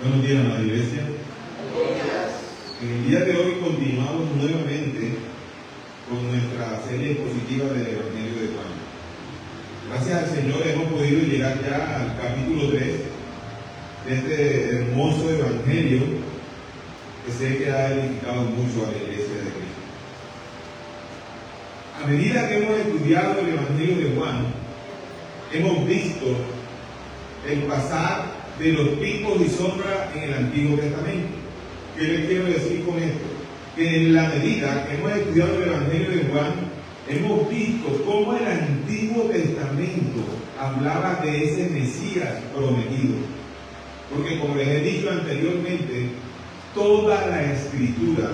Buenos días, amada iglesia. En el día de hoy continuamos nuevamente con nuestra serie expositiva del Evangelio de Juan. Gracias al Señor hemos podido llegar ya al capítulo 3 de este hermoso Evangelio que sé que ha edificado mucho a la iglesia de Cristo. A medida que hemos estudiado el Evangelio de Juan, hemos visto el pasar de los picos y sombras en el Antiguo Testamento. ¿Qué les quiero decir con esto? Que en la medida que hemos estudiado el Evangelio de Juan, hemos visto cómo el Antiguo Testamento hablaba de ese Mesías prometido. Porque como les he dicho anteriormente, toda la Escritura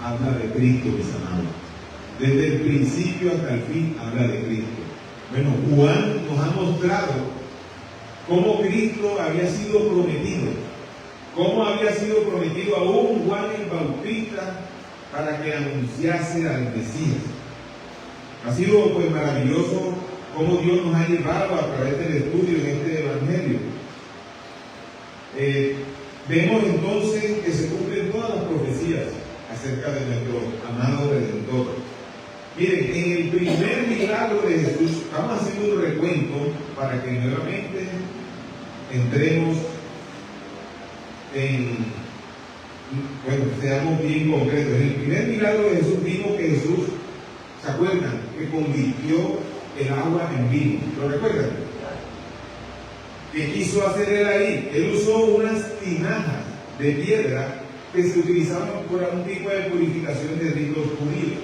habla de Cristo, mis amados. Desde el principio hasta el fin habla de Cristo. Bueno, Juan nos ha mostrado cómo Cristo había sido prometido, cómo había sido prometido a un Juan el Bautista para que anunciase al Mesías. Ha sido pues maravilloso cómo Dios nos ha llevado a través del estudio en este Evangelio. Vemos entonces que se cumplen todas las profecías acerca de nuestro amado Redentor. Miren, en el primer milagro de Jesús, estamos haciendo un recuento para que nuevamente entremos seamos bien concretos. En el primer milagro de Jesús vimos que Jesús, ¿se acuerdan? Que convirtió el agua en vino. ¿Lo recuerdan? ¿Qué quiso hacer él ahí? Él usó unas tinajas de piedra que se utilizaban por algún tipo de purificación de ritos judíos.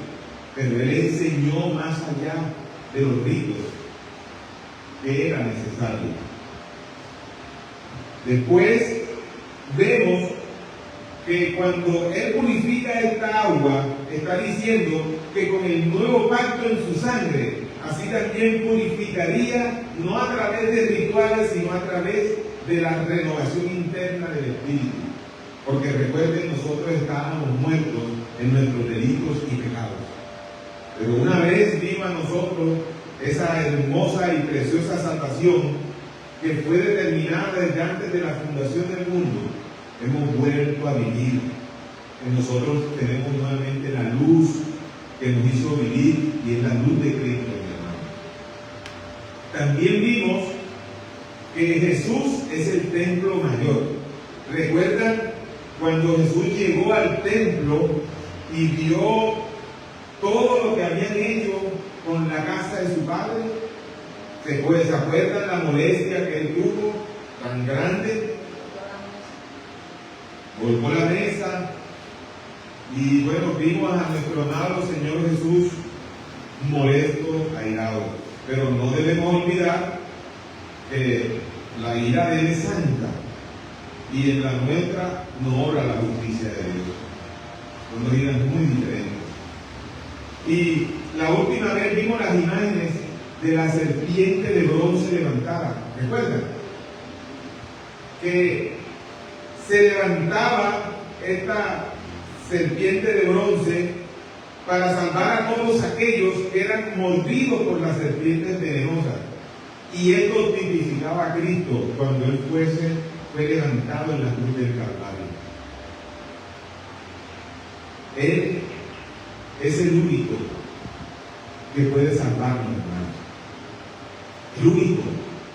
Pero él enseñó más allá de los ritos que era necesario. Después vemos que cuando él purifica esta agua, está diciendo que con el nuevo pacto en su sangre, así también purificaría no a través de rituales, sino a través de la renovación interna del Espíritu. Porque recuerden, nosotros estábamos muertos en nuestros delitos y pecados. Pero una vez vino a nosotros esa hermosa y preciosa salvación que fue determinada desde antes de la fundación del mundo, hemos vuelto a vivir. En nosotros tenemos nuevamente la luz que nos hizo vivir y es la luz de Cristo, mi hermano. También vimos que Jesús es el templo mayor. ¿Recuerdan cuando Jesús llegó al templo y vio todo lo que habían hecho con la casa de su padre? ¿Se acuerdan la molestia que él tuvo tan grande? Volcó la mesa y bueno, vimos a nuestro amado Señor Jesús molesto, airado. Pero no debemos olvidar que la ira de él es santa y en la nuestra no obra la justicia de Dios. Son dos iras muy diferentes. Y la última vez vimos las imágenes de la serpiente de bronce levantada. ¿Recuerdan? Que se levantaba esta serpiente de bronce para salvar a todos aquellos que eran mordidos por las serpientes venenosas. Y esto tipificaba a Cristo cuando él fue levantado en la cruz del Calvario. Él es el único que puede salvarnos, hermano. El único.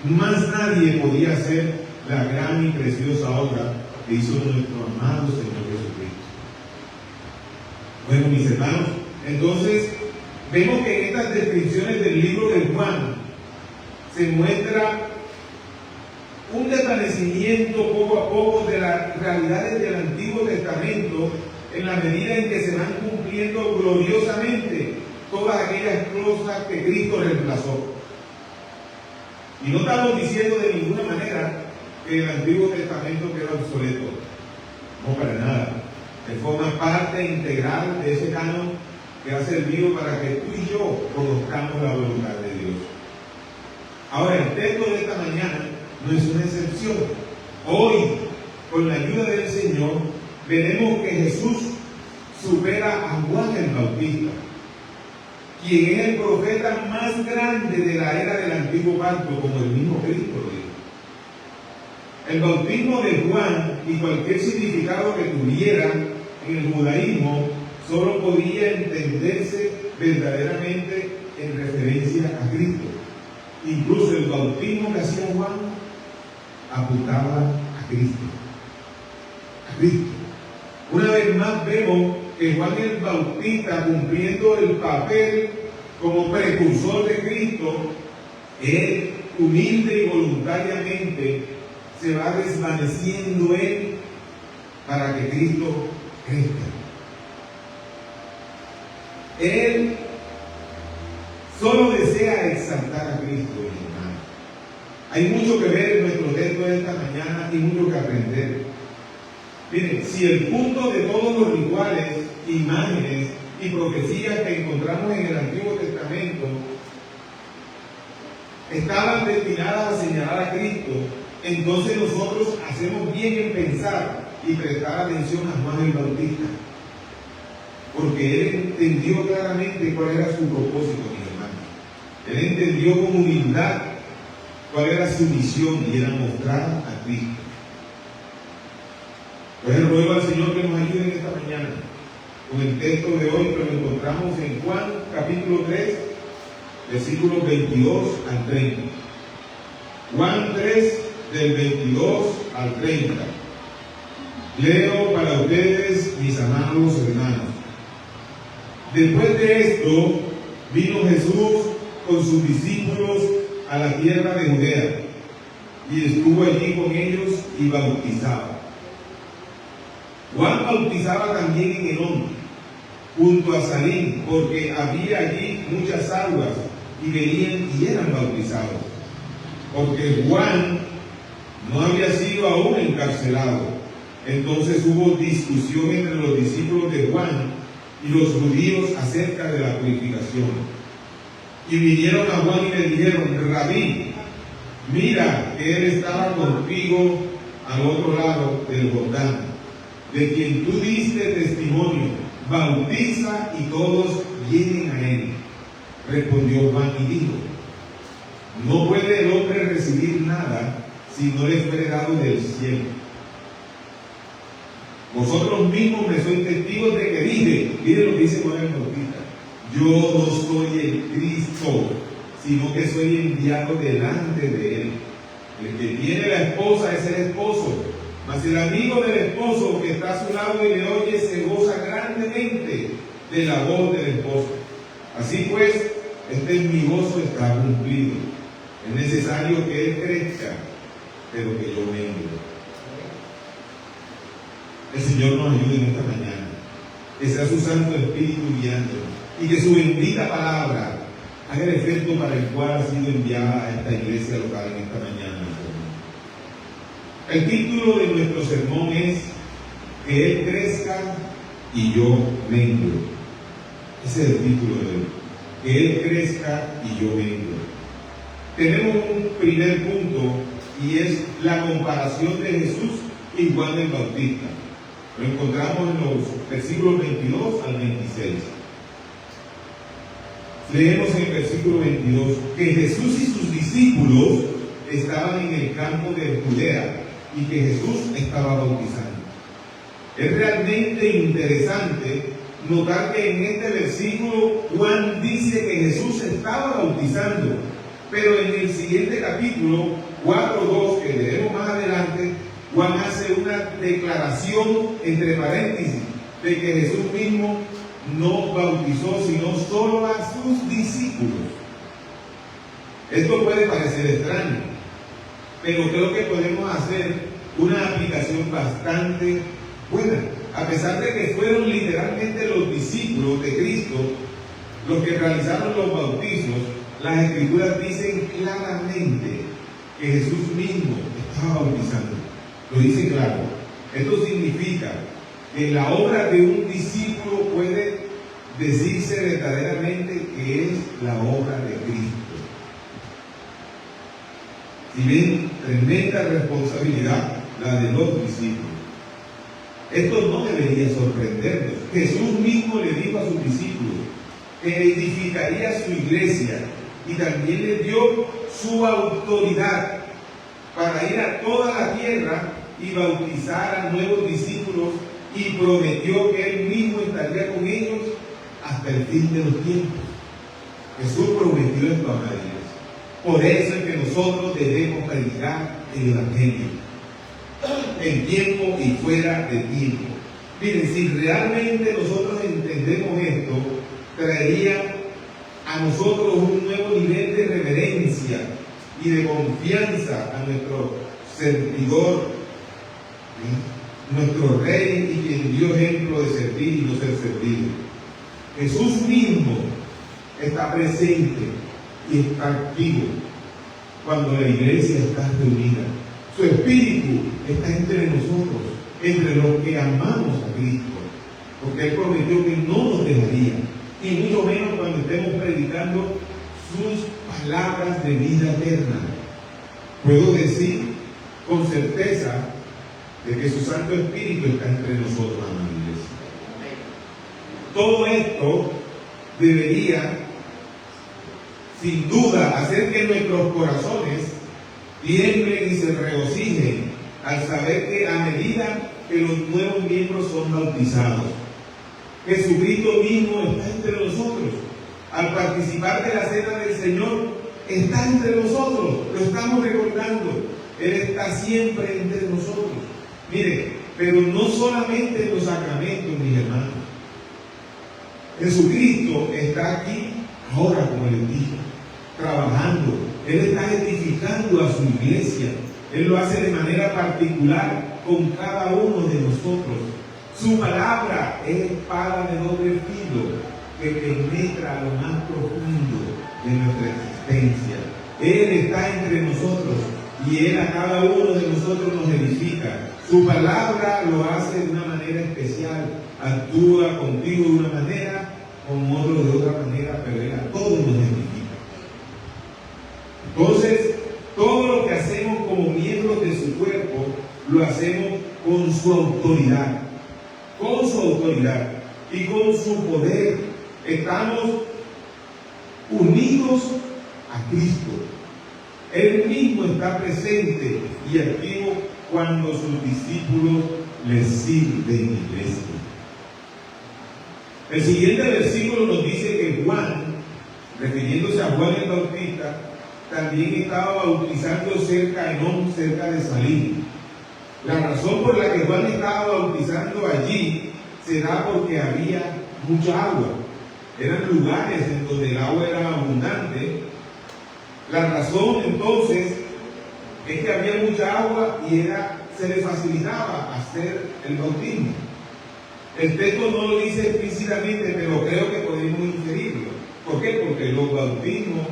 Más nadie podía hacer la gran y preciosa obra que hizo nuestro amado Señor Jesucristo. Bueno, mis hermanos, entonces vemos que en estas descripciones del libro de Juan se muestra un desvanecimiento poco a poco de las realidades del Antiguo Testamento en la medida en que se van cumpliendo gloriosamente todas aquellas cosas que Cristo reemplazó. Y no estamos diciendo de ninguna manera que el Antiguo Testamento queda obsoleto. No, para nada. Él forma parte integral de ese canon que ha servido para que tú y yo conozcamos la voluntad de Dios. Ahora, el texto de esta mañana no es una excepción. Hoy, con la ayuda del Señor, veremos que Jesús supera a Juan el Bautista, quien es el profeta más grande de la era del Antiguo Pacto, como el mismo Cristo lo dijo. El bautismo de Juan y cualquier significado que tuviera en el judaísmo solo podía entenderse verdaderamente en referencia a Cristo. Incluso el bautismo que hacía Juan apuntaba a Cristo. A Cristo. Una vez más vemos que Juan el Bautista, cumpliendo el papel como precursor de Cristo, él humilde y voluntariamente se va desvaneciendo él para que Cristo crezca. Él solo desea exaltar a Cristo, hermano. Hay mucho que ver en nuestro texto de esta mañana y mucho que aprender. Miren, si el punto de todos los rituales, imágenes y profecías que encontramos en el Antiguo Testamento estaban destinadas a señalar a Cristo, entonces nosotros hacemos bien en pensar y prestar atención a Juan el Bautista, porque él entendió claramente cuál era su propósito, mis hermanos. Él entendió con humildad cuál era su misión, y era mostrar a Cristo. Pues ruego al Señor que nos ayude en esta mañana con el texto de hoy, que lo encontramos en Juan capítulo 3, versículos 22 al 30. Juan 3, del 22 al 30. Leo para ustedes, mis amados hermanos. Después de esto, vino Jesús con sus discípulos a la tierra de Judea, y estuvo allí con ellos y bautizaba. Juan bautizaba también en Enón, junto a Salim, porque había allí muchas aguas, y venían y eran bautizados, porque Juan no había sido aún encarcelado. Entonces hubo discusión entre los discípulos de Juan y los judíos acerca de la purificación. Y vinieron a Juan y le dijeron: Rabí, mira que él estaba contigo al otro lado del Jordán, de quien tú diste testimonio, bautiza y todos vienen a él. Respondió Juan y dijo: no puede el hombre recibir nada si no le fuere dado del cielo. Vosotros mismos me sois testigos de que dije, miren lo que dice Juan el Bautista: yo no soy el Cristo, sino que soy enviado delante de él. El que tiene la esposa es el esposo, mas el amigo del esposo que está a su lado y le oye se goza grandemente de la voz del esposo. Así pues, este mi gozo está cumplido. Es necesario que él crezca, pero que yo mengue. El Señor nos ayude en esta mañana, que sea su Santo Espíritu guiándonos, y que su bendita palabra haga el efecto para el cual ha sido enviada a esta iglesia local en esta mañana. El título de nuestro sermón es: que Él crezca y yo mengue. Ese es el título de hoy: que Él crezca y yo mengue. Tenemos un primer punto, y es la comparación de Jesús y Juan el Bautista. Lo encontramos en los versículos 22 al 26. Leemos en el versículo 22 que Jesús y sus discípulos estaban en el campo de Judea y que Jesús estaba bautizando. Es realmente interesante notar que en este versículo Juan dice que Jesús estaba bautizando, pero en el siguiente capítulo 4:2, que leemos más adelante, Juan hace una declaración entre paréntesis de que Jesús mismo no bautizó sino solo a sus discípulos. Esto puede parecer extraño, pero creo que podemos hacer una aplicación bastante buena. A pesar de que fueron literalmente los discípulos de Cristo los que realizaron los bautizos, las Escrituras dicen claramente que Jesús mismo estaba bautizando. Lo dice claro. Esto significa que la obra de un discípulo puede decirse verdaderamente que es la obra de Cristo. Si ven, tremenda responsabilidad la de los discípulos. Esto no debería sorprendernos. Jesús mismo le dijo a sus discípulos que edificaría su iglesia y también le dio su autoridad para ir a toda la tierra y bautizar a nuevos discípulos, y prometió que Él mismo estaría con ellos hasta el fin de los tiempos. Jesús prometió esto, amados. Por eso es que nosotros debemos predicar el Evangelio, en tiempo y fuera de tiempo. Miren, si realmente nosotros entendemos esto, traería a nosotros un nuevo nivel de reverencia y de confianza a nuestro servidor, nuestro Rey, y quien dio ejemplo de servir y no ser servido. Jesús mismo está presente y está activo cuando la iglesia está reunida. Su Espíritu está entre nosotros, entre los que amamos a Cristo, porque Él prometió que no nos dejaría, y mucho menos cuando estemos predicando sus palabras de vida eterna. Puedo decir con certeza de que su Santo Espíritu está entre nosotros, amados iglesia. Todo esto debería, sin duda, hacer que nuestros corazones tiemblen y se regocijen al saber que a medida que los nuevos miembros son bautizados, Jesucristo mismo está entre nosotros. Al participar de la cena del Señor, está entre nosotros, lo estamos recordando. Él está siempre entre nosotros. Mire, pero no solamente en los sacramentos, mis hermanos. Jesucristo está aquí ahora, como les dije, trabajando. Él está edificando a su iglesia. Él lo hace de manera particular con cada uno de nosotros. Su palabra es espada de doble filo que penetra a lo más profundo de nuestra existencia. Él está entre nosotros y Él a cada uno de nosotros nos edifica. Su palabra lo hace de una manera especial. Actúa contigo de una manera, con otro de otra manera, pero Él a todos nos edifica. Entonces, todo lo que hacemos como miembros de su cuerpo, lo hacemos con su autoridad. Con su autoridad y con su poder. Estamos unidos a Cristo. Él mismo está presente y activo cuando sus discípulos les sirven en la iglesia. El siguiente versículo nos dice que Juan, refiriéndose a Juan el Bautista, también estaba bautizando cerca de Enón, cerca de Salim. La razón por la que Juan estaba bautizando allí se da porque había mucha agua. Eran lugares en donde el agua era abundante. La razón entonces es que había mucha agua y se le facilitaba hacer el bautismo. El texto no lo dice explícitamente, pero creo que podemos inferirlo. ¿Por qué? Porque los bautismos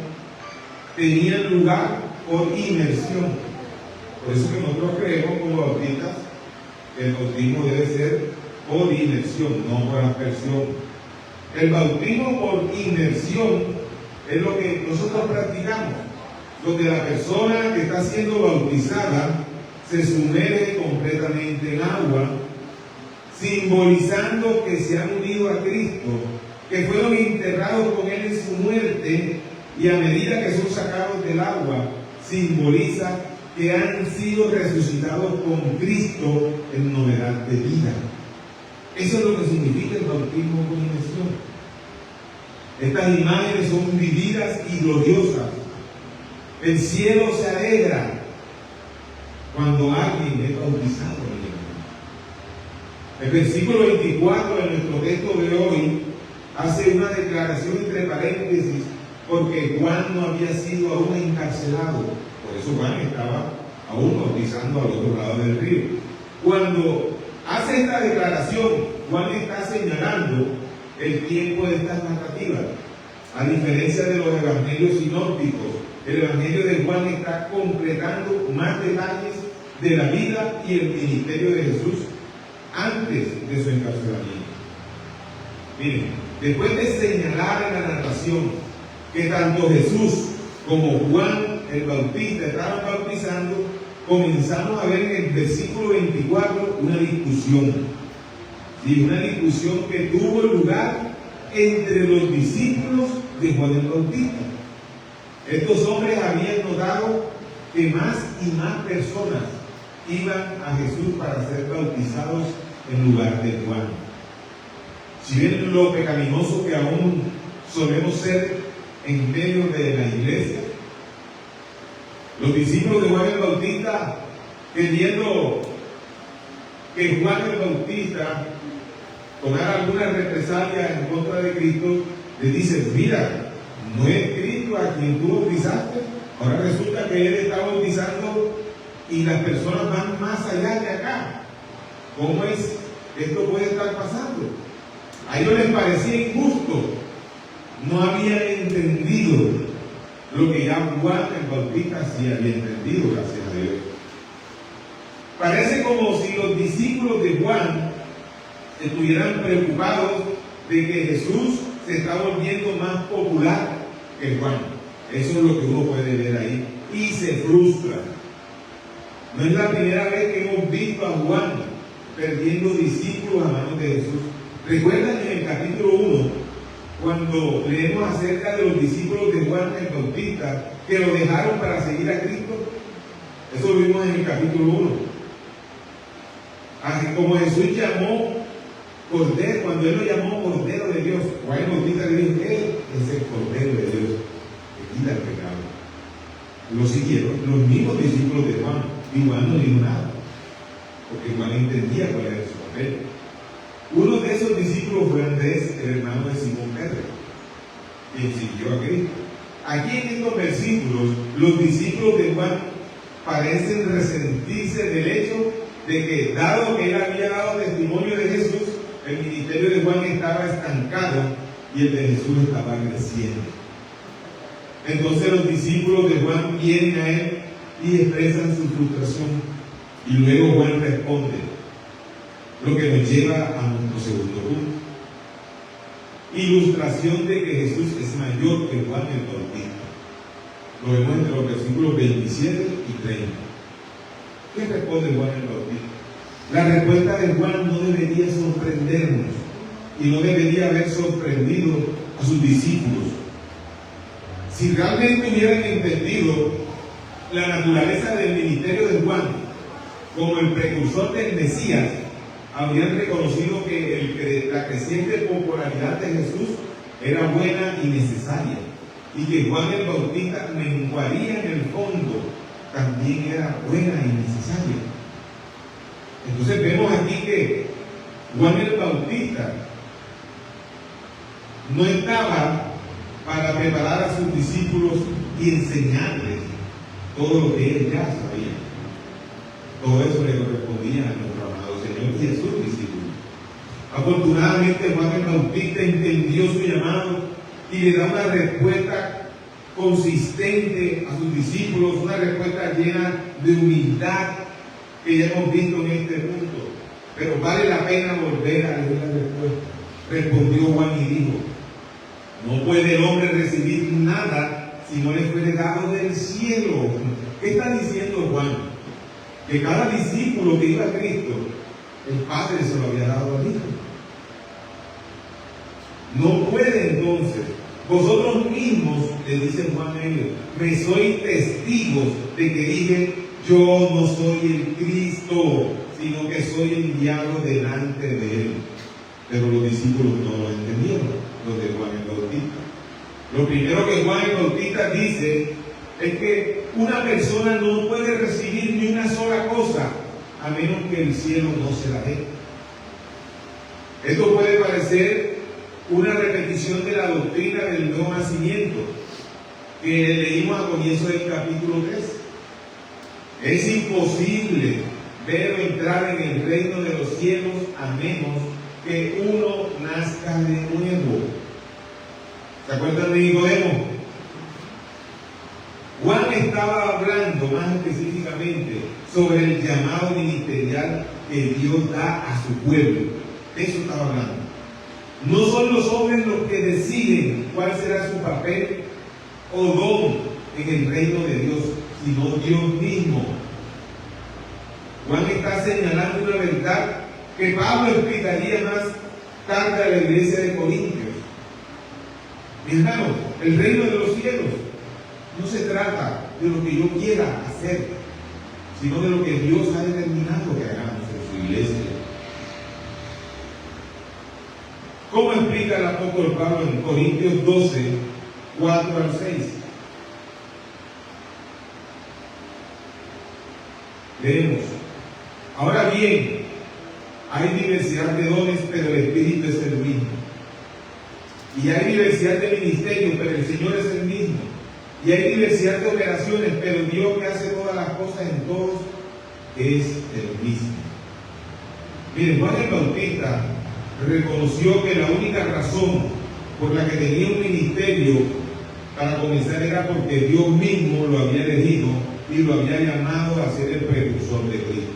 tenían lugar por inmersión. Por eso que nosotros creemos como bautistas que el bautismo debe ser por inmersión, no por aspersión. El bautismo por inmersión es lo que nosotros practicamos, donde la persona que está siendo bautizada se sumerge completamente en agua, simbolizando que se han unido a Cristo, que fueron enterrados con Él en su muerte, y a medida que son sacados del agua, simboliza que han sido resucitados con Cristo en novedad de vida. Eso es lo que significa el bautismo con inmersión. Estas imágenes son vividas y gloriosas. El cielo se alegra cuando alguien es bautizado. El versículo 24 de nuestro texto de hoy hace una declaración entre paréntesis, porque Juan no había sido aún encarcelado. Por eso Juan estaba aún bautizando al otro lado del río. Cuando hace esta declaración, Juan está señalando el tiempo de estas narrativas. A diferencia de los evangelios sinópticos, el evangelio de Juan está concretando más detalles de la vida y el ministerio de Jesús antes de su encarcelamiento. Miren, después de señalar en la narración que tanto Jesús como Juan el Bautista estaban bautizando, comenzamos a ver en el versículo 24 una discusión. Y una discusión que tuvo lugar entre los discípulos de Juan el Bautista. Estos hombres habían notado que más y más personas iban a Jesús para ser bautizados en lugar de Juan. Si ven lo pecaminoso que aún solemos ser en medio de la iglesia, los discípulos de Juan el Bautista, queriendo que Juan el Bautista tomara alguna represalia en contra de Cristo, le dicen: mira, no es Cristo a quien tú bautizaste, ahora resulta que él está bautizando y las personas van más allá de acá. ¿Cómo es que esto puede estar pasando? A ellos les parecía injusto, no habían entendido lo que ya Juan el Bautista sí había entendido, gracias a Dios. Parece como si los discípulos de Juan estuvieran preocupados de que Jesús se está volviendo más popular que Juan. Eso es lo que uno puede ver ahí. Y se frustra. No es la primera vez que hemos visto a Juan perdiendo discípulos a manos de Jesús. ¿Recuerdan en el capítulo 1, cuando leemos acerca de los discípulos de Juan el Bautista, que lo dejaron para seguir a Cristo? Eso lo vimos en el capítulo 1. Así como Jesús llamó Cordero, cuando él lo llamó Cordero de Dios, Juan el Bautista le dijo: él es el Cordero de Dios que quita el pecado. Lo siguieron los mismos discípulos de Juan, y Juan no dijo nada, porque Juan entendía cuál era su papel. Uno de esos discípulos fue Andrés, el hermano de Simón Pedro, quien siguió a Cristo. Aquí en estos versículos, los discípulos de Juan parecen resentirse del hecho de que, dado que él había dado testimonio de Jesús, el ministerio de Juan estaba estancado y el de Jesús estaba creciendo. Entonces los discípulos de Juan vienen a él y expresan su frustración, y luego Juan responde, lo que nos lleva a nuestro segundo punto: ilustración de que Jesús es mayor que Juan el Bautista. Lo vemos entre los versículos 27 y 30. ¿Qué responde Juan el Bautista? La respuesta de Juan no debería sorprendernos, y no debería haber sorprendido a sus discípulos. Si realmente hubieran entendido la naturaleza del ministerio de Juan como el precursor del Mesías, habrían reconocido que la creciente popularidad de Jesús era buena y necesaria, y que Juan el Bautista menguaría en el fondo también era buena y necesaria. Entonces vemos aquí que Juan el Bautista no estaba para preparar a sus discípulos y enseñarles todo lo que él ya sabía. Todo eso le correspondía a nuestro amado Señor y a sus discípulos. Afortunadamente Juan el Bautista entendió su llamado y le da una respuesta consistente a sus discípulos, una respuesta llena de humildad que ya hemos visto en este punto. Pero vale la pena volver a leer la respuesta. Respondió Juan y dijo: no puede el hombre recibir nada si no le fuere dado del cielo. ¿Qué está diciendo Juan? Que cada discípulo que iba a Cristo, el Padre se lo había dado al Hijo. No puede entonces, vosotros mismos, le dice Juan a ellos, me sois testigos de que dije: yo no soy el Cristo, sino que soy enviado delante de él. Pero los discípulos no lo entendieron, los de Juan el Bautista. Lo primero que Juan el Bautista dice es que una persona no puede recibir ni una sola cosa a menos que el cielo no se la dé. Esto puede parecer una repetición de la doctrina del nuevo nacimiento que leímos al comienzo del capítulo 3. Es imposible ver o entrar en el reino de los cielos a menos que uno nazca de nuevo. ¿Se acuerdan de Nicodemo? Juan estaba hablando más específicamente sobre el llamado ministerial que Dios da a su pueblo. Eso estaba hablando. No son los hombres los que deciden cuál será su papel o don en el reino de Dios, sino Dios mismo. Juan está señalando una verdad que Pablo explicaría más tarde a la iglesia de Corintios. Mi hermano, el reino de los cielos no se trata de lo que yo quiera hacer. hacer, sino de lo que Dios ha determinado que hagamos en su iglesia. ¿Cómo explica el apóstol Pablo en Corintios 12, 4 al 6? Leemos. Ahora bien, hay diversidad de dones, pero el Espíritu es el mismo. Y hay diversidad de ministerios, pero el Señor es el mismo. Y hay diversidad de operaciones, pero Dios que hace todas las cosas en todos es el mismo. Miren, Juan el Bautista reconoció que la única razón por la que tenía un ministerio para comenzar era porque Dios mismo lo había elegido y lo había llamado a ser el precursor de Cristo.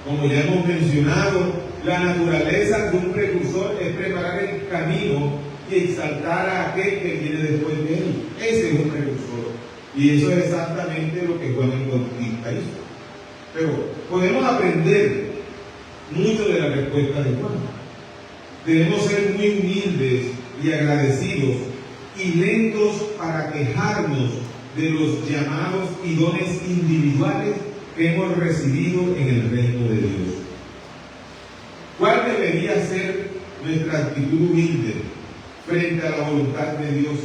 Como ya hemos mencionado, la naturaleza de un precursor es preparar el camino y exaltar a aquel que viene después de él. Ese es un precursor. Y eso es exactamente lo que Juan el Bautista hizo. Pero podemos aprender mucho de la respuesta de Juan. Debemos ser muy humildes y agradecidos y lentos para quejarnos de los llamados y dones individuales que hemos recibido en el reino de Dios. ¿Cuál debería ser nuestra actitud humilde frente a la voluntad de Dios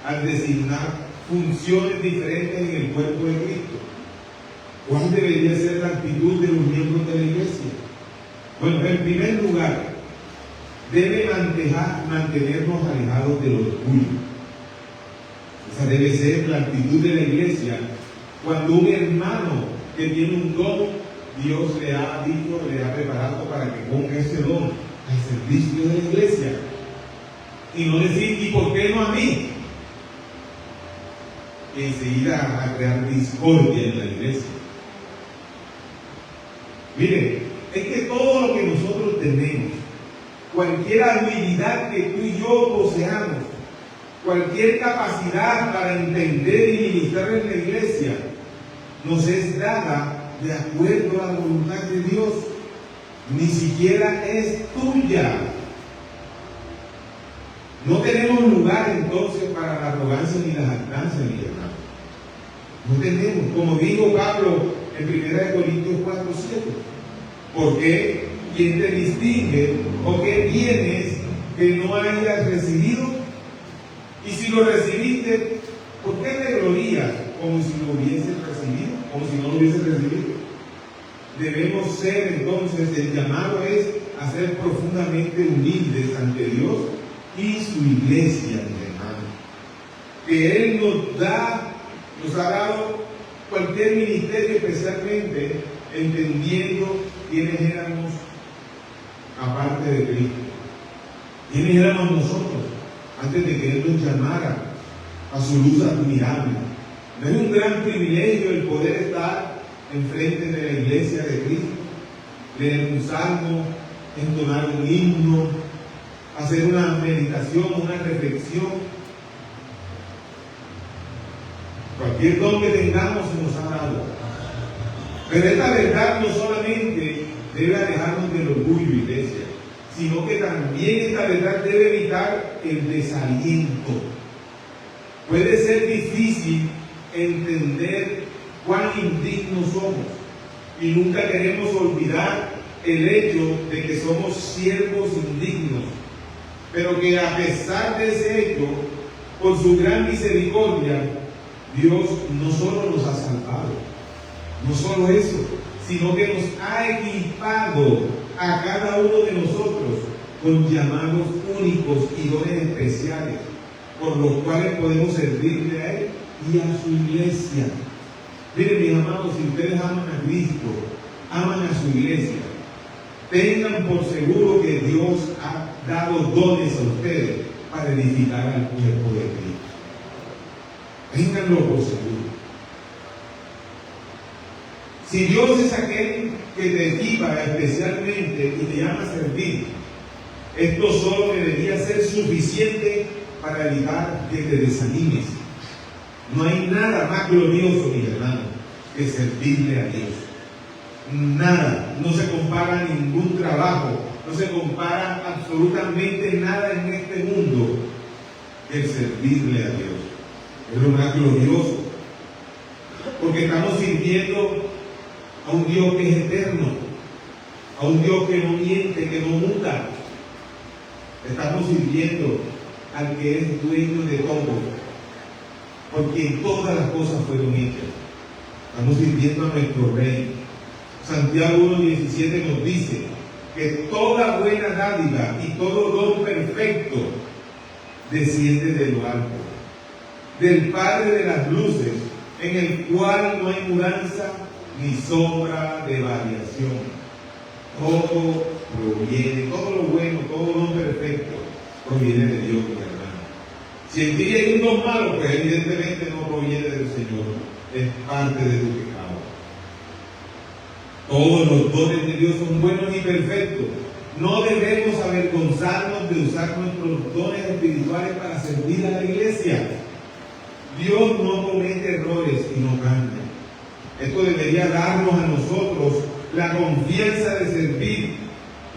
al designar funciones diferentes en el cuerpo de Cristo? ¿Cuál debería ser la actitud de los miembros de la iglesia? Bueno, en primer lugar, debe mantenernos alejados del orgullo. Esa debe ser la actitud de la iglesia. Cuando un hermano que tiene un don, Dios le ha dicho, le ha preparado para que ponga ese don al servicio de la iglesia. Y no decir, ¿y por qué no a mí? Y enseguida a crear discordia en la iglesia. Miren, es que todo lo que nosotros tenemos, cualquier habilidad que tú y yo poseamos, cualquier capacidad para entender y ministrar en la iglesia, nos es dada de acuerdo a la voluntad de Dios. Ni siquiera es tuya. No tenemos lugar entonces para la arrogancia ni la jactancia, mi hermano. No tenemos, como dijo Pablo en 1 Corintios 4, 7. ¿Por qué? ¿Quién te distingue o qué tienes que no hayas recibido? Y si lo recibiste, ¿por qué te glorías como si lo hubieses recibido? Como si no lo hubieses recibido. Debemos ser entonces, el llamado es a ser profundamente humildes ante Dios y su iglesia, mi hermano. Que Él nos ha dado cualquier ministerio, especialmente entendiendo quiénes éramos aparte de Cristo. ¿Quiénes éramos nosotros antes de que Él nos llamara a su luz admirable? ¿No es un gran privilegio el poder estar enfrente de la iglesia de Cristo, leer un salmo, entonar un himno, hacer una meditación, una reflexión? Cualquier don que tengamos se nos ha dado. Pero esta verdad no solamente debe alejarnos del orgullo, iglesia, sino que también esta verdad debe evitar el desaliento. Puede ser difícil entender cuán indignos somos y nunca queremos olvidar el hecho de que somos siervos indignos, pero que a pesar de ese hecho, por su gran misericordia, Dios no solo nos ha salvado, no solo eso, sino que nos ha equipado a cada uno de nosotros con llamados únicos y dones especiales, por los cuales podemos servirle a Él y a su iglesia. Miren, mis amados, si ustedes aman a Cristo, aman a su iglesia, tengan por seguro que Dios ha dado dones a ustedes para edificar al cuerpo de Cristo. Ténganlo por seguro. Si Dios es aquel que te equipa especialmente y te llama a servir, esto solo debería ser suficiente para evitar que te desanimes. No hay nada más glorioso, mi hermano, que servirle a Dios. Nada, no se compara ningún trabajo, no se compara absolutamente nada en este mundo que el servirle a Dios. Es lo más glorioso. porque estamos sirviendo a un Dios que es eterno, a un Dios que no miente, que no muta. Estamos sirviendo al que es dueño de todo, porque todas las cosas fueron hechas. Estamos sirviendo a nuestro Rey. Santiago 1:17 nos dice que toda buena dádiva y todo don perfecto desciende de lo alto, del Padre de las luces, en el cual no hay mudanza ni sombra de variación. Todo proviene, todo lo bueno, todo lo perfecto proviene de Dios, mi hermano. Si en ti hay un don malo, pues evidentemente no proviene del Señor, es parte de tu pecado. Todos los dones de Dios son buenos y perfectos. No debemos avergonzarnos de usar nuestros dones espirituales para servir a la iglesia. Dios no comete errores y no cambia. Esto debería darnos a nosotros la confianza de servir,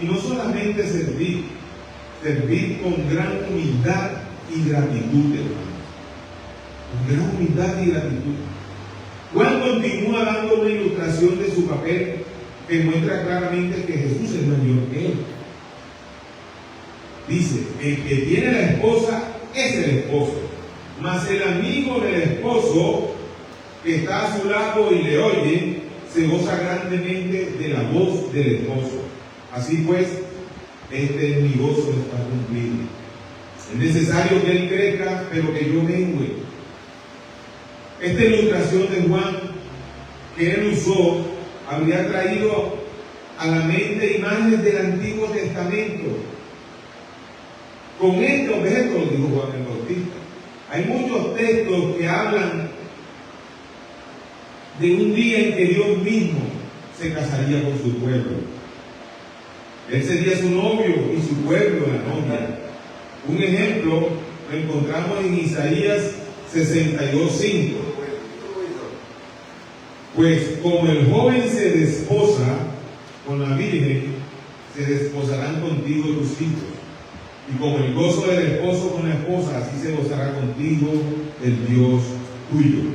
y no solamente servir con gran humildad y gratitud, hermanos. Con gran humildad y gratitud. Juan continúa dando una ilustración de su papel que muestra claramente que Jesús es mayor que él. Dice, el que tiene la esposa es el esposo, mas el amigo del esposo que está a su lado y le oye, se goza grandemente de la voz del esposo. Así pues, este es mi gozo está cumplido. Es necesario que él crezca, pero que yo mengüe. Esta ilustración de Juan que él usó habría traído a la mente imágenes del Antiguo Testamento. Con este objeto, lo dijo Juan el Bautista, hay muchos textos que hablan de un día en que Dios mismo se casaría con su pueblo. Él sería su novio y su pueblo la novia. Un ejemplo lo encontramos en Isaías 62:5. Pues como el joven se desposa con la virgen, se desposarán contigo tus hijos. Y como el gozo del esposo con la esposa, así se gozará contigo el Dios tuyo.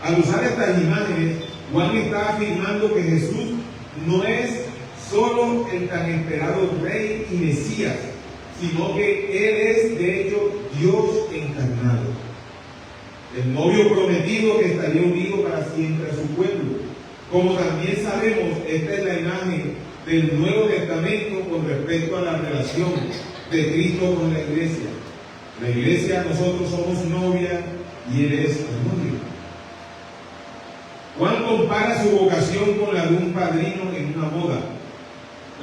Al usar estas imágenes, Juan está afirmando que Jesús no es solo el tan esperado Rey y Mesías, sino que Él es de hecho Dios encarnado, el novio prometido que estaría unido para siempre a su pueblo. Como también sabemos, esta es la imagen del Nuevo Testamento con respecto a la relación de Cristo con la iglesia. La iglesia, nosotros somos novia y Él es el novio. Juan compara su vocación con la de un padrino en una boda.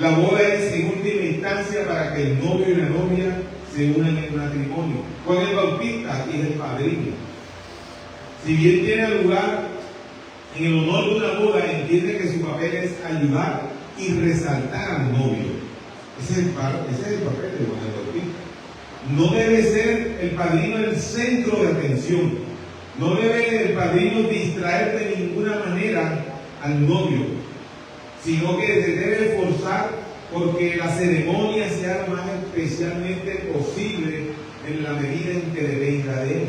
La boda es en última instancia para que el novio y la novia se unan en matrimonio. Juan el Bautista es el padrino. Si bien tiene lugar en el honor de una boda, entiende que su papel es ayudar y resaltar al novio. Ese es el papel de Juan el Bautista. No debe ser el padrino el centro de atención. No debe el padrino distraer de ninguna manera al novio, sino que se debe esforzar porque la ceremonia sea lo más especialmente posible en la medida en que dependa de él.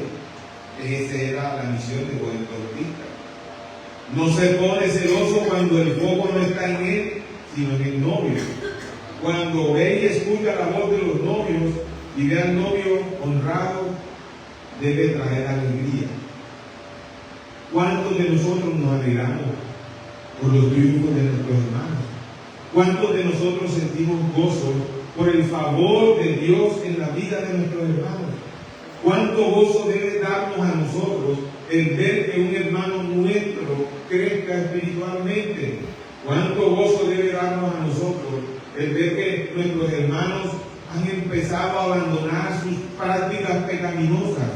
Esa era la misión de Juan el Bautista. No se pone celoso cuando el foco no está en él, sino en el novio. Cuando ve y escucha la voz de los novios y ve al novio honrado, debe traer alegría. ¿Cuántos de nosotros nos alegramos por los triunfos de nuestros hermanos? ¿Cuántos de nosotros sentimos gozo por el favor de Dios en la vida de nuestros hermanos? ¿Cuánto gozo debe darnos a nosotros el ver que un hermano nuestro crezca espiritualmente? ¿Cuánto gozo debe darnos a nosotros el ver que nuestros hermanos han empezado a abandonar sus prácticas pecaminosas?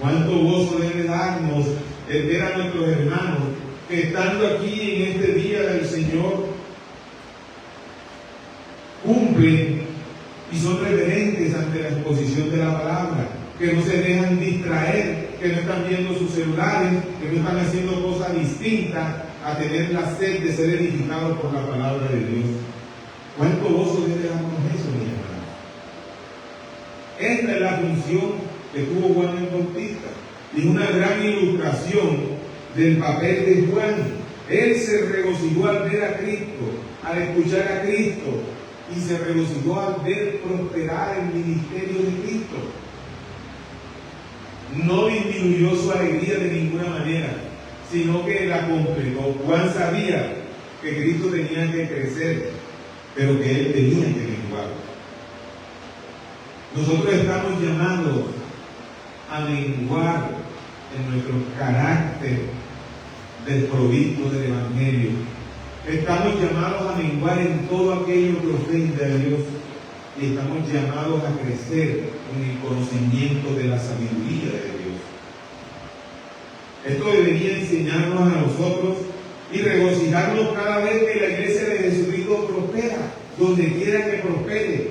¿Cuánto gozo debe darnos el ver a nuestros hermanos que estando aquí en este día del Señor cumplen y son reverentes ante la exposición de la palabra, que no se dejan distraer, que no están viendo sus celulares, que no están haciendo cosas distintas a tener la sed de ser edificados por la palabra de Dios? ¿Cuánto gozo debe darnos eso, mi hermano? Esta es la función que tuvo Juan el Bautista. Y una gran ilustración del papel de Juan. Él se regocijó al ver a Cristo, al escuchar a Cristo, y se regocijó al ver prosperar el ministerio de Cristo. No disminuyó su alegría de ninguna manera, sino que la completó. Juan sabía que Cristo tenía que crecer, pero que Él tenía que menguar. Nosotros estamos llamados a menguar en nuestro carácter desprovisto del Evangelio. Estamos llamados a menguar en todo aquello que ofende a Dios, y estamos llamados a crecer en el conocimiento de la sabiduría de Dios. Esto debería enseñarnos a nosotros y regocijarnos cada vez que la iglesia de Jesucristo prospera, donde quiera que prospere,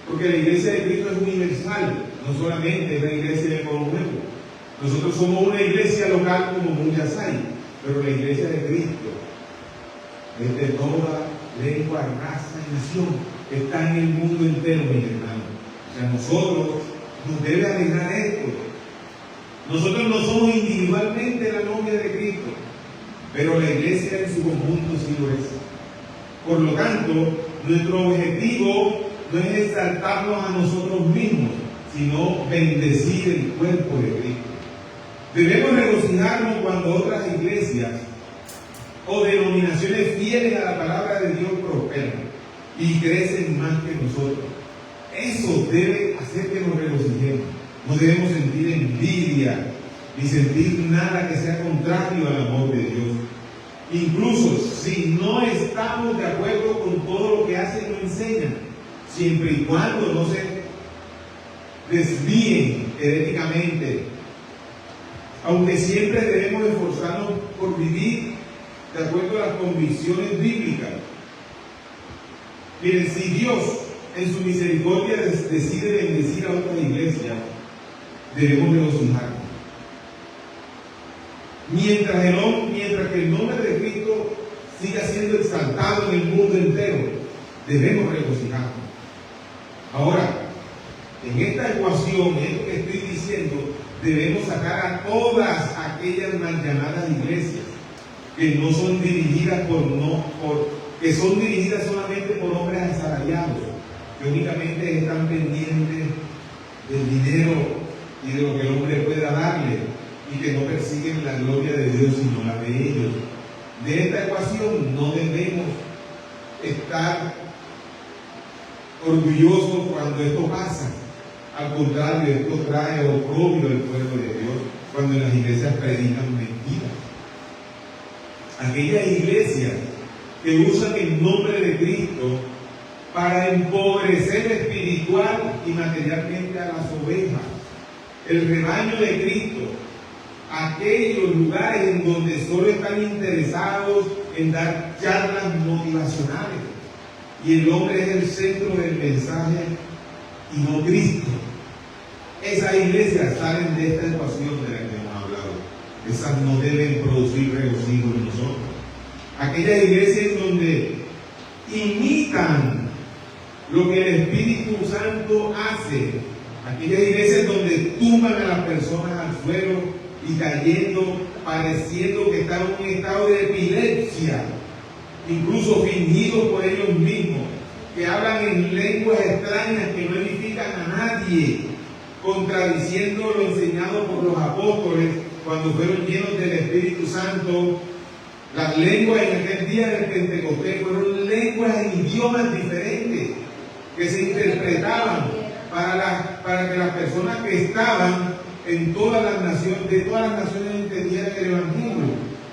porque la iglesia de Cristo es universal, no solamente es la iglesia de Pueblo Nuevo. Nosotros somos una iglesia local como muchas hay, pero la iglesia de Cristo es de toda lengua, raza y nación, está en el mundo entero, mis hermanos. O sea, nosotros nos debe alegrar esto. Nosotros no somos individualmente la novia de Cristo, pero la iglesia en su conjunto sí lo es. Por lo tanto, nuestro objetivo no es exaltarnos a nosotros mismos, sino bendecir el cuerpo de Cristo. Debemos regocijarnos cuando otras iglesias o denominaciones fieles a la palabra de Dios prosperan y crecen más que nosotros. Eso debe hacer que nos regocijemos. No debemos sentir envidia ni sentir nada que sea contrario al amor de Dios. Incluso si no estamos de acuerdo con todo lo que hacen o enseñan, siempre y cuando no se desvíen heréticamente, aunque siempre debemos esforzarnos por vivir de acuerdo a las convicciones bíblicas. Miren, si Dios en su misericordia decide bendecir a otra iglesia, debemos regocijarnos. Mientras que el nombre de Cristo siga siendo exaltado en el mundo entero, debemos regocijarnos. Ahora, en esta ecuación, en esto que estoy diciendo, debemos sacar a todas aquellas mal llamadas iglesias que no son dirigidas que son dirigidas solamente por hombres asalariados, que únicamente están pendientes del dinero y de lo que el hombre pueda darle, y que no persiguen la gloria de Dios sino la de ellos. De esta ecuación no debemos estar orgullosos cuando esto pasa. Al contrario, esto trae oprobio al pueblo de Dios cuando en las iglesias predican mentiras. Aquellas iglesias que usan el nombre de Cristo para empobrecer espiritual y materialmente a las ovejas, el rebaño de Cristo, aquellos lugares en donde solo están interesados en dar charlas motivacionales y el hombre es el centro del mensaje y no Cristo. Esas iglesias salen de esta ecuación de la que hemos hablado. Esas no deben producir regocijo en nosotros. Aquellas iglesias donde imitan lo que el Espíritu Santo hace, aquellas iglesias donde tumban a las personas al suelo y cayendo, pareciendo que están en un estado de epilepsia, incluso fingidos por ellos mismos, que hablan en lenguas extrañas que no edifican a nadie, contradiciendo lo enseñado por los apóstoles cuando fueron llenos del Espíritu Santo. Las lenguas en aquel día del Pentecostés fueron lenguas en idiomas diferentes que se interpretaban para que las personas que estaban en todas las naciones, de todas las naciones entendieran el Evangelio.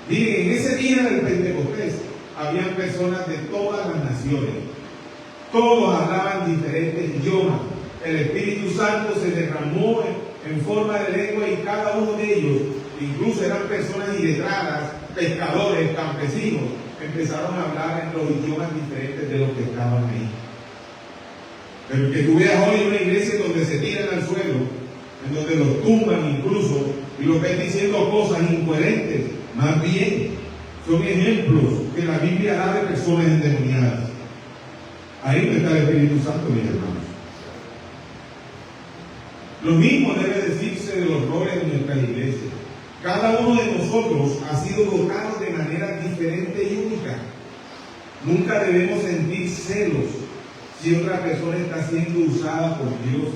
Miren, en ese día del Pentecostés habían personas de todas las naciones. Todos hablaban diferentes idiomas. El Espíritu Santo se derramó en forma de lengua y cada uno de ellos, incluso eran personas iletradas, pescadores, campesinos, empezaron a hablar en los idiomas diferentes de los que estaban ahí. Pero que tú veas hoy una iglesia donde se tiran al suelo, en donde los tumban incluso, y los ven diciendo cosas incoherentes, más bien son ejemplos que la Biblia da de personas endemoniadas. Ahí no está el Espíritu Santo, mis hermanos. Lo mismo debe decirse de los roles de nuestras iglesias. Cada uno de nosotros ha sido dotado de manera diferente y única. Nunca debemos sentir celos si otra persona está siendo usada por Dios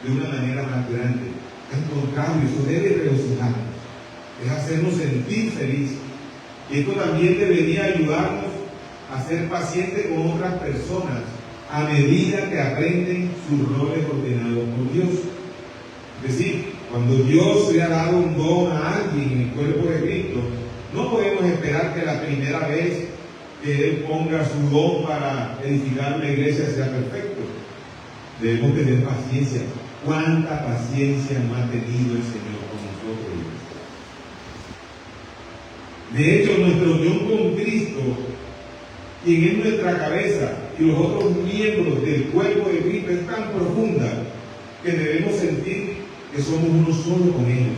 de una manera más grande. Al contrario, eso debe regocijarnos, es hacernos sentir felices. Y esto también debería ayudarnos a ser pacientes con otras personas a medida que aprenden sus roles ordenados por Dios. Es decir, cuando Dios le ha dado un don a alguien en el cuerpo de Cristo, no podemos esperar que la primera vez que Él ponga su don para edificar la iglesia sea perfecto. Debemos tener paciencia. ¿Cuánta paciencia no ha tenido el Señor con nosotros? De hecho, nuestra unión con Cristo, quien es nuestra cabeza, y los otros miembros del cuerpo de Cristo es tan profunda que debemos sentir que somos uno solo con ellos.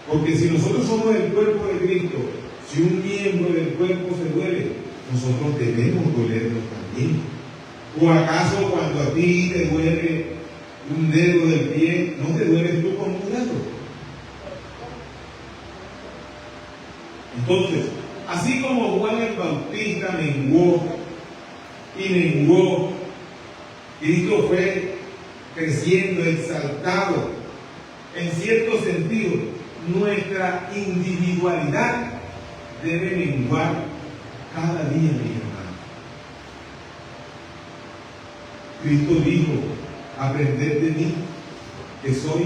Porque si nosotros somos el cuerpo de Cristo, si un miembro del cuerpo se duele, nosotros debemos dolernos también. ¿O acaso cuando a ti te duele un dedo del pie, no te dueles tú con un dedo? Entonces, así como Juan el Bautista menguó y menguó, Cristo fue creciendo, exaltado. En cierto sentido, nuestra individualidad debe menguar cada día, mi hermano. Cristo dijo: aprended de mí, que soy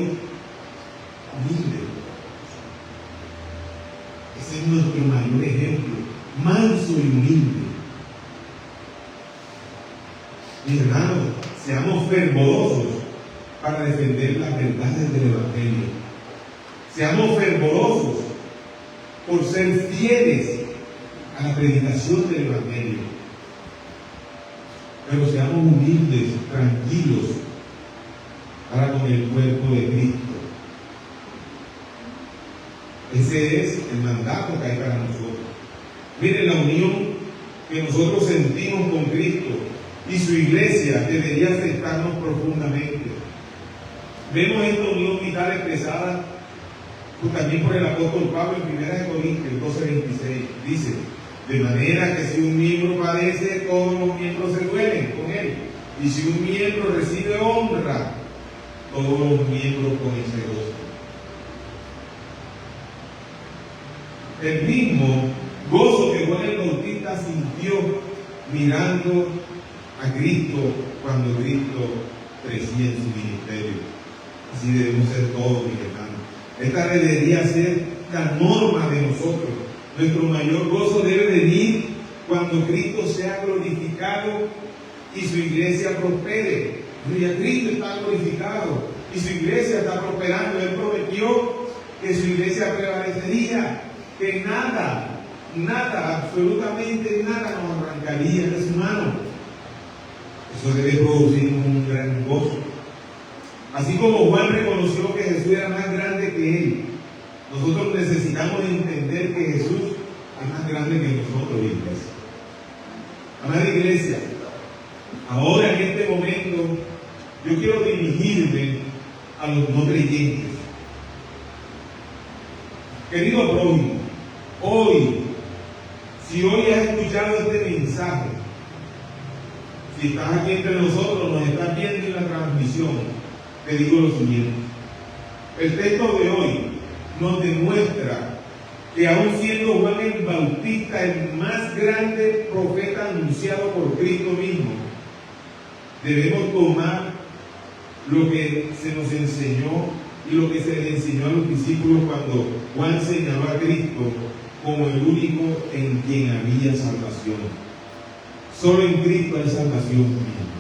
humilde. Ese es nuestro mayor ejemplo, manso y humilde. Mis hermanos, seamos fervorosos para defender las verdades del Evangelio. Seamos fervorosos por ser fieles a la predicación del Evangelio. Pero seamos humildes, tranquilos, para con el cuerpo de Cristo. Ese es el mandato que hay para nosotros. Miren, la unión que nosotros sentimos con Cristo y su iglesia debería afectarnos profundamente. Vemos esta unión vital expresada también por el apóstol Pablo en 1 Corintios 12:26. Dice: de manera que si un miembro padece, todos los miembros se duelen con él. Y si un miembro recibe honra, todos los miembros con él se gozan. El mismo gozo que Juan el Bautista sintió mirando a Cristo cuando Cristo crecía en su ministerio. Así debemos ser todos, mis hermanos. Esta debería ser la norma de nosotros. Nuestro mayor gozo debe venir cuando Cristo sea glorificado y su iglesia prospere. Ya Cristo está glorificado y su iglesia está prosperando. Él prometió que su iglesia prevalecería, que nada, absolutamente nada nos arrancaría de su mano. Eso debe producir un gran gozo. Así como Juan reconoció que Jesús era más grande que él, nosotros necesitamos entender que Jesús es más grande que nosotros, iglesia. Amada iglesia, ahora en este momento yo quiero dirigirme a los no creyentes. Querido prójimo, si hoy has escuchado este mensaje, si estás aquí entre nosotros, nos estás viendo en la transmisión, te digo lo siguiente: el texto de hoy nos demuestra que aun siendo Juan el Bautista el más grande profeta anunciado por Cristo mismo, debemos tomar lo que se nos enseñó y lo que se le enseñó a los discípulos cuando Juan señaló a Cristo como el único en quien había salvación. Solo en Cristo hay salvación, hermanos.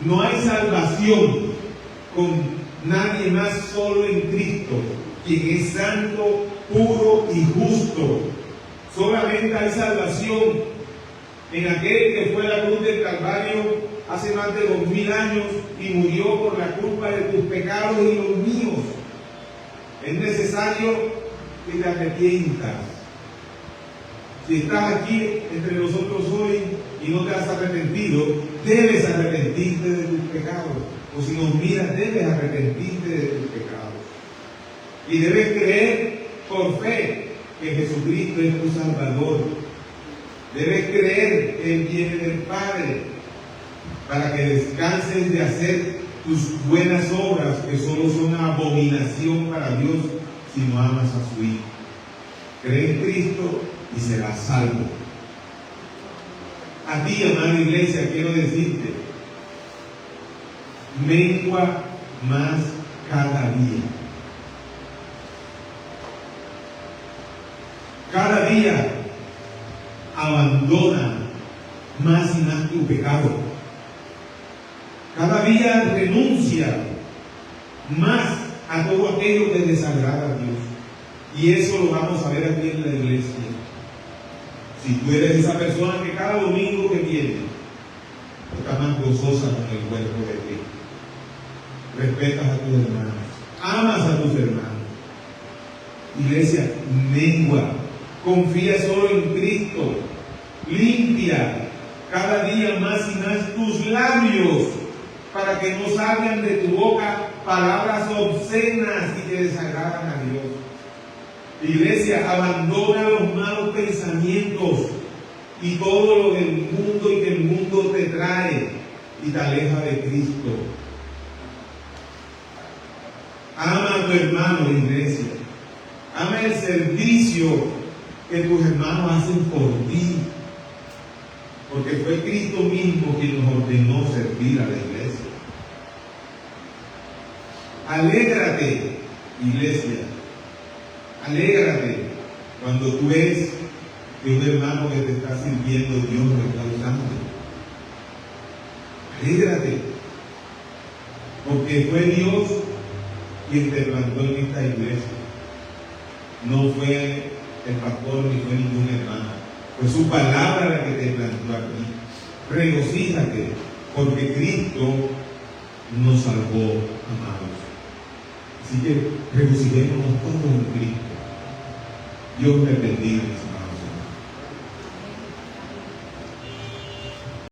No hay salvación con nadie más, solo en Cristo, quien es santo, puro y justo. Solamente hay salvación en aquel que fue a la cruz del Calvario hace más de 2000 años y murió por la culpa de tus pecados y los míos. Es necesario que te arrepientas. Si estás aquí entre nosotros hoy y no te has arrepentido, debes arrepentirte de tus pecados. O si nos miras, debes arrepentirte de tus pecados. Y debes creer por fe que Jesucristo es tu Salvador. Debes creer que Él viene del Padre para que descanses de hacer tus buenas obras, que solo son una abominación para Dios si no amas a su Hijo. Cree en Cristo y serás salvo. A ti, amada iglesia, quiero decirte, mengua más cada día. Cada día abandona más y más tu pecado. Cada día renuncia más a todo aquello que desagrada a Dios. Y eso lo vamos a ver aquí en la iglesia. Si tú eres esa persona que cada domingo que viene está más gozosa con el cuerpo de Cristo, respetas a tus hermanos, amas a tus hermanos, iglesia, mengua, confía solo en Cristo, limpia cada día más y más tus labios para que no salgan de tu boca palabras obscenas y que desagradan a Dios. Iglesia, abandona los malos pensamientos y todo lo del mundo y que el mundo te trae y te aleja de Cristo. Ama a tu hermano, iglesia. Ama el servicio que tus hermanos hacen por ti. Porque fue Cristo mismo quien nos ordenó servir a la iglesia. Alégrate, iglesia. Alégrate cuando tú ves que un hermano que te está sirviendo, Dios lo está usando. Alégrate, porque fue Dios quien te plantó en esta iglesia. No fue el pastor ni fue ningún hermano. Fue su palabra la que te plantó aquí. Regocíjate, porque Cristo nos salvó, amados. Así que regocijémonos todos en Cristo. Dios te bendiga.